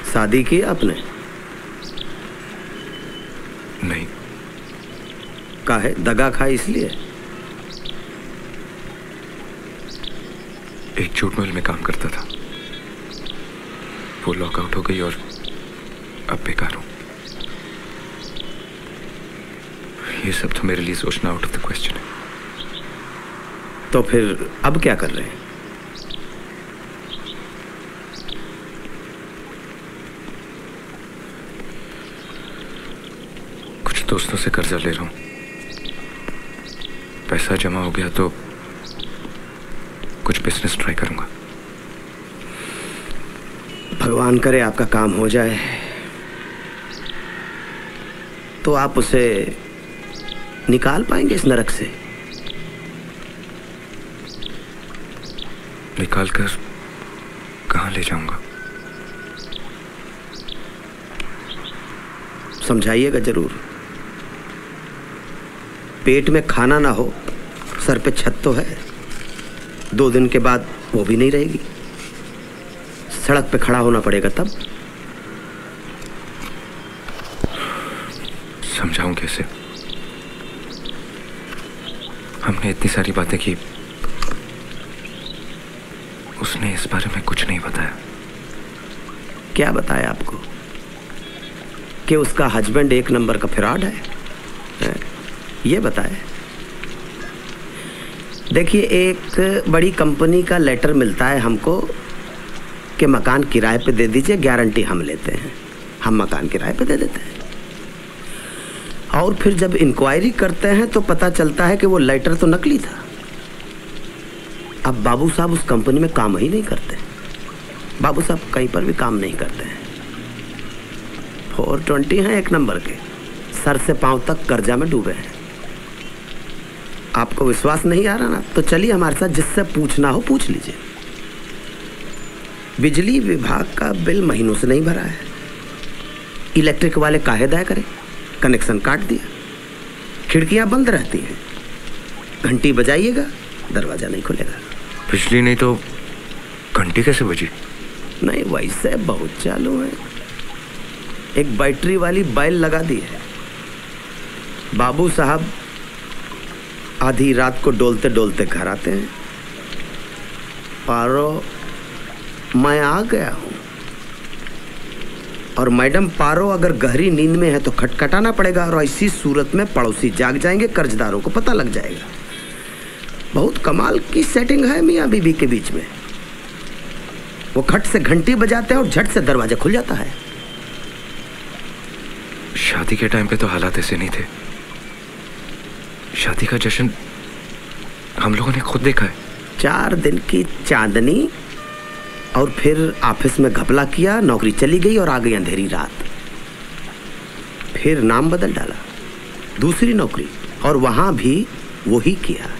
शादी की आपने? नहीं। काहे? दगा खाई इसलिए? एक जूट मिल में काम करता था, वो लॉकआउट हो गई और अब बेकार हूं। ये सब तो मेरे लिए सोचना आउट ऑफ द क्वेश्चन है। तो फिर अब क्या कर रहे हैं? कुछ दोस्तों से कर्जा ले रहा हूं, पैसा जमा हो गया तो कुछ बिजनेस ट्राई करूंगा। भगवान करे आपका काम हो जाए, तो आप उसे निकाल पाएंगे इस नरक से? निकाल कर कहां ले जाऊंगा? समझाइएगा जरूर। पेट में खाना ना हो, सर पे छत तो है, 2 दिन के बाद वो भी नहीं रहेगी, सड़क पे खड़ा होना पड़ेगा तब। समझाऊं कैसे? हमने इतनी सारी बातें की, उसने इस बारे में कुछ नहीं बताया। क्या बताया आपको? कि उसका हस्बैंड 1 नंबर का फ्रॉड है? ये बताया? देखिए, एक बड़ी कंपनी का लेटर मिलता है हमको कि मकान किराए पे दे दीजिए, गारंटी हम लेते हैं। हम मकान किराए पे दे देते हैं, और फिर जब इंक्वायरी करते हैं तो पता चलता है कि वो लेटर तो नकली था। अब बाबू साहब उस कंपनी में काम ही नहीं करते। बाबू साहब कहीं पर भी काम नहीं करते हैं। 420 हैं 1 नंबर के, सर से पांव तक कर्जा में डूबे हैं। आपको विश्वास नहीं आ रहा ना, तो चलिए हमारे साथ, जिससे पूछना हो पूछ लीजिए। बिजली विभाग का बिल महीनों से नहीं भरा है। इलेक्ट्रिक वाले काहे दाया करें, कनेक्शन काट दिया, खिड़कियां बंद रहती हैं, घंटी बजाइएगा दरवाजा नहीं खुलेगा। बिजली नहीं तो घंटी कैसे बजी? नहीं, वैसे बहुत चालू है। एक बैटरी वाली बैल लगा दी है। बाबू साहब आधी रात को डोलते डोलते घर आते हैं, पारो मैं आ गया हूं। और मैडम पारो अगर गहरी नींद में है तो खटखटाना पड़ेगा, और ऐसी सूरत में पड़ोसी जाग जाएंगे, कर्जदारों को पता लग जाएगा। बहुत कमाल की सेटिंग है मियाँ बीबी के बीच में। वो खट से घंटी बजाते हैं और झट से दरवाजा खुल जाता है। शादी के टाइम पे तो हालात ऐसे नहीं थे। शादी का जश्न हम लोगों ने खुद देखा है। 4 दिन की चांदनी, और फिर ऑफिस में घपला किया, नौकरी चली गई और आ गई अंधेरी रात। फिर नाम बदल डाला, दूसरी नौकरी, और वहां भी वही किया,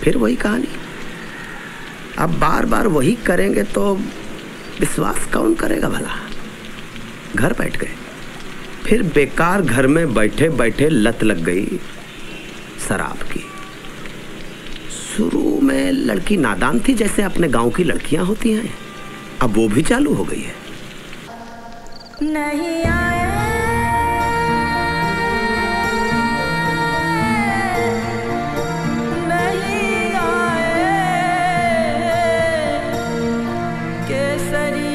फिर वही कहानी। अब बार बार वही करेंगे तो विश्वास कौन करेगा भला? घर बैठ गए, फिर बेकार घर में बैठे बैठे लत लग गई शराब की। शुरू में लड़की नादान थी, जैसे अपने गांव की लड़कियां होती हैं, अब वो भी चालू हो गई है। नहीं आए नहीं आए केसरी